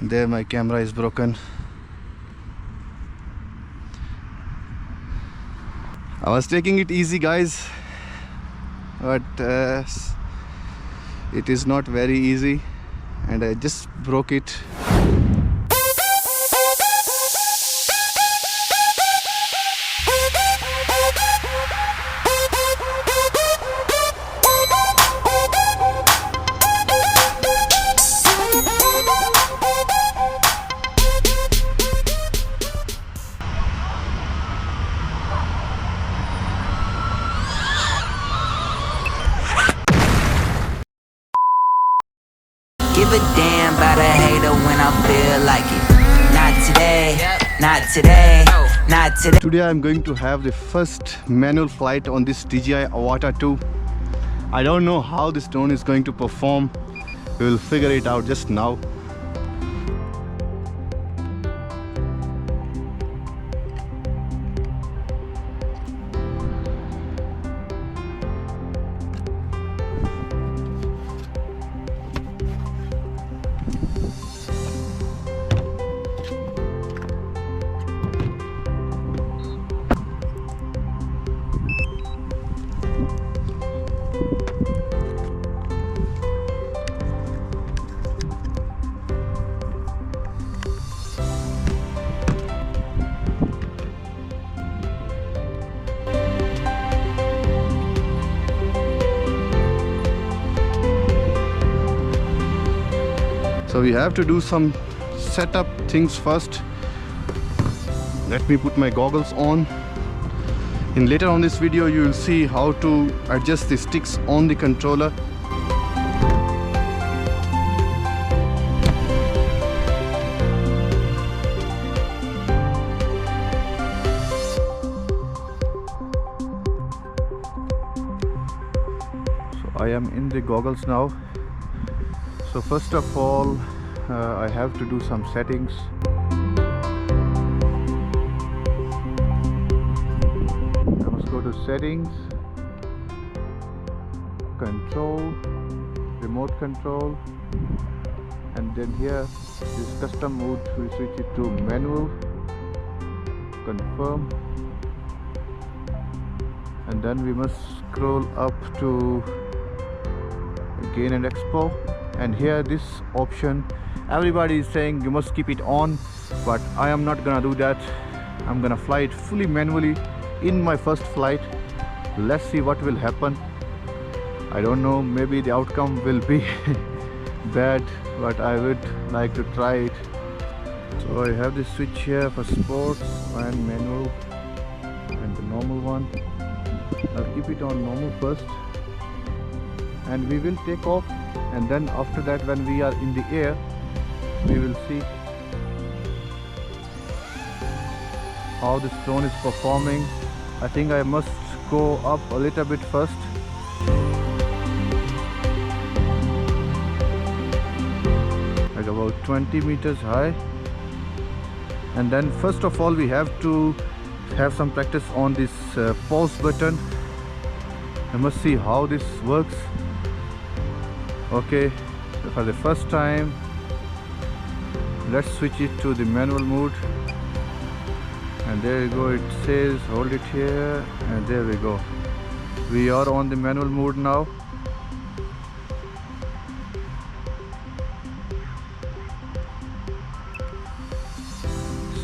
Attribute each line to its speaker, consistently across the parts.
Speaker 1: There my camera is broken. I was taking it easy, guys, but it is not very easy and I just broke it.
Speaker 2: Give a damn about a hater when I feel like it. Not today, not today, not today.
Speaker 1: Today I'm going to have the first manual flight on this DJI Avata 2. I don't know how this drone is going to perform. We will figure it out just now. So we have to do some setup things first. Let me put my goggles on. In later on this video you will see how to adjust the sticks on the controller. So I am in the goggles now. So first of all, I have to do some settings. I must go to settings, control, remote control, and then here this custom mode, we switch it to manual, confirm, and then we must scroll up to gain and expo. And here this option, everybody is saying you must keep it on, but I am not gonna do that. I'm gonna fly it fully manually in my first flight. Let's see what will happen. I don't know, maybe the outcome will be bad, but I would like to try it. So I have this switch here for sports and manual and the normal one. I'll keep it on normal first and we will take off. And then after that, when we are in the air, we will see how this drone is performing. I think I must go up a little bit first. Like about 20 meters high. And then first of all, we have to have some practice on this pause button. I must see how this works. Okay, so for the first time, let's switch it to the manual mode. And there you go, it says hold it here, and there we go. We are on the manual mode now.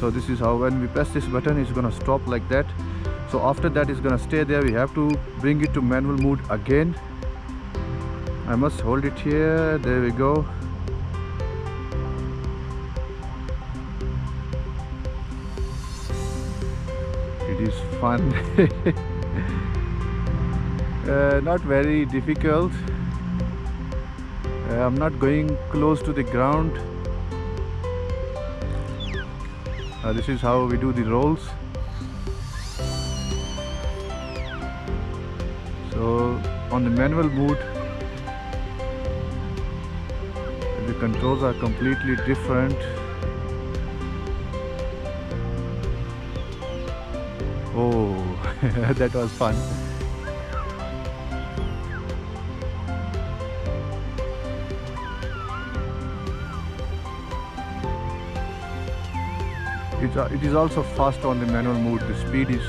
Speaker 1: So this is how when we press this button, it's gonna stop like that. So after that, it's gonna stay there. We have to bring it to manual mode again. I must hold it here. There we go. It is fun. Not very difficult. I'm not going close to the ground. This is how we do the rolls. So on the manual mode, the controls are completely different. Oh, that was fun. It is also fast on the manual mode. The speed is.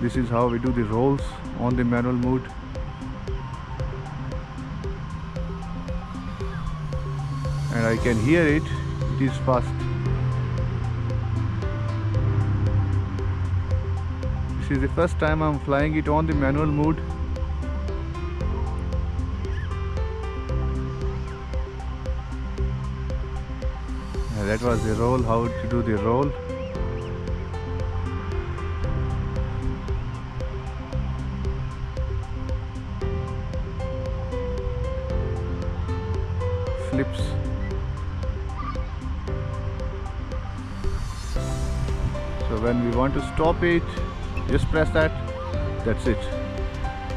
Speaker 1: This is how we do the rolls on the manual mode. And I can hear it. It is fast. This is the first time I'm flying it on the manual mode. And that was the roll, how to do the roll. Flips. So when we want to stop it, just press that. That's it.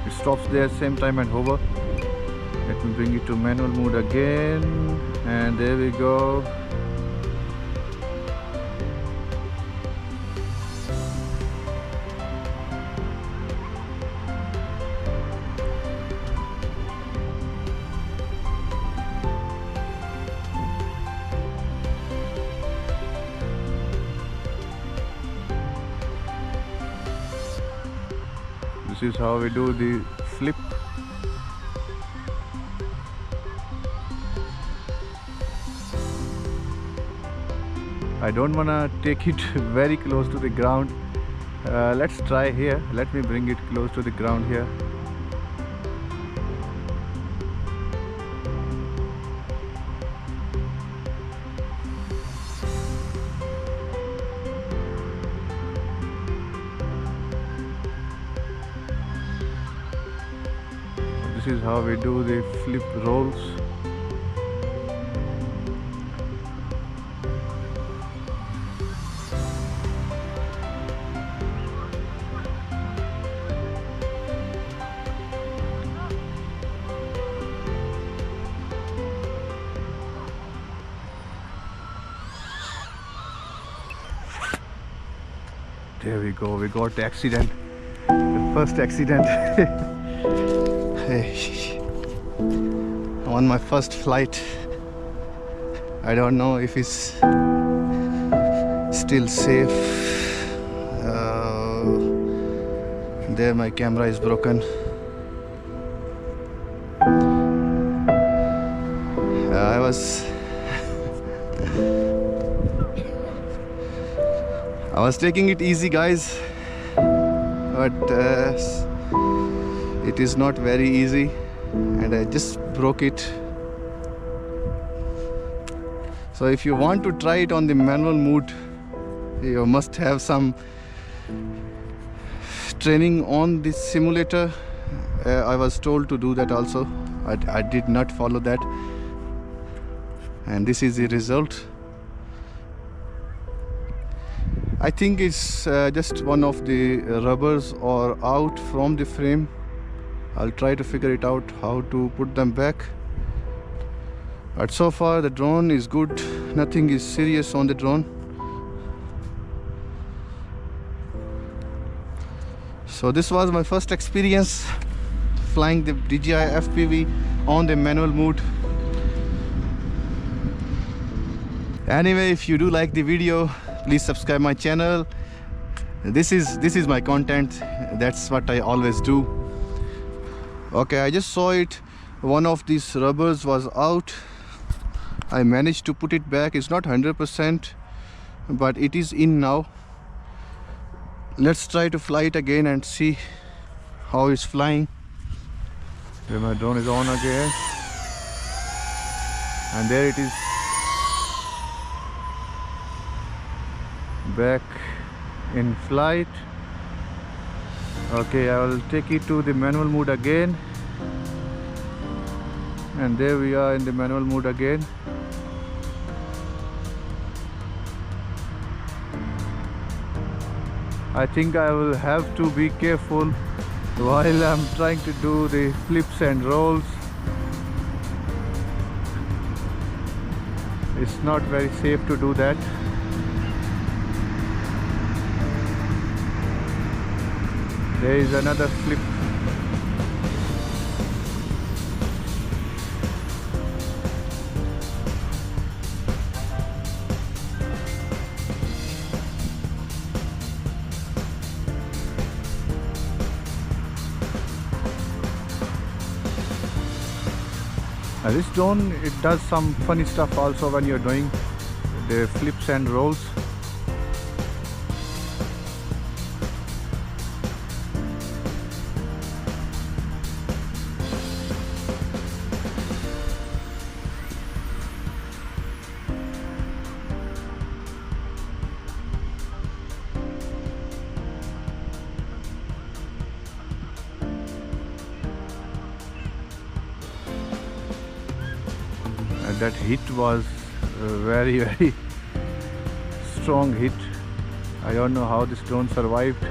Speaker 1: It stops there same time and hover. Let me bring it to manual mode again, and there we go. This is how we do the flip. I don't wanna take it very close to the ground. Let's try here. Let me bring it close to the ground here. This is how we do the flip rolls. There we go, we got the accident. The first accident. On my first flight. I don't know if it's still safe. There my camera is broken. I was taking it easy, guys, but it is not very easy, and I just broke it. So if you want to try it on the manual mode, you must have some training on this simulator. I was told to do that also. I did not follow that, and this is the result. I think it's just one of the rubbers or out from the frame. I'll try to figure it out how to put them back. But so far the drone is good. Nothing is serious on the drone. So this was my first experience flying the DJI FPV on the manual mode. Anyway, if you do like the video, please subscribe my channel. This is my content. That's what I always do. Okay, I just saw it. One of these rubbers was out. I managed to put it back. It's not 100%, but it is in now. Let's try to fly it again and see how it's flying. There, my drone is on again, and there it is, back in flight. Okay, I will take it to the manual mode again, and there we are in the manual mode again. I think I will have to be careful while I'm trying to do the flips and rolls. It's not very safe to do that. There is another flip. This drone, it does some funny stuff also when you're doing the flips and rolls. That hit was very strong hit. I don't know how this drone survived.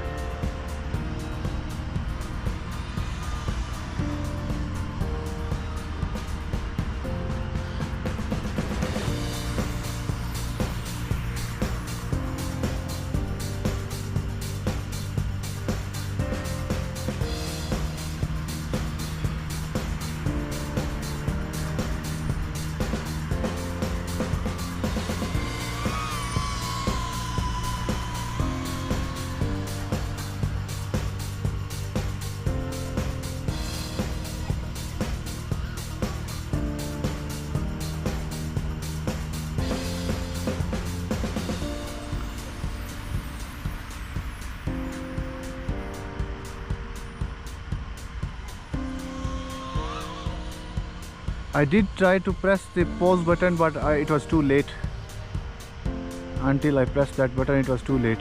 Speaker 1: I did try to press the pause button, but it was too late. Until I pressed that button, it was too late.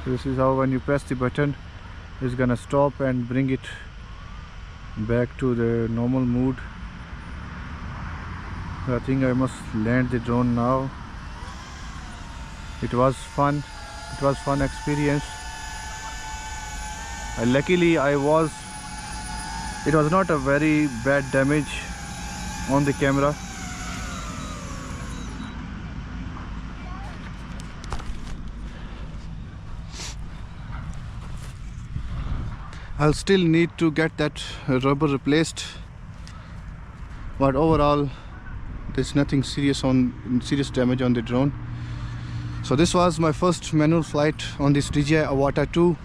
Speaker 1: This is how when you press the button, it's gonna stop and bring it back to the normal mood. I think I must land the drone now. It was fun. It was fun experience. Luckily, it was not a very bad damage on the camera. I'll still need to get that rubber replaced, but overall there's nothing serious damage on the drone. So this was my first manual flight on this DJI Avata 2.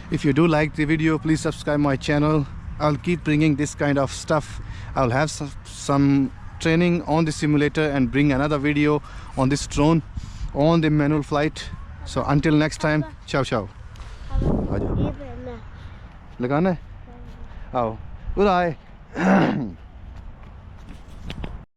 Speaker 1: If you do like the video, please subscribe my channel. I'll keep bringing this kind of stuff. I'll have some training on the simulator and bring another video on this drone on the manual flight. So until next time, ciao ciao. लगाना है आओ उधर आए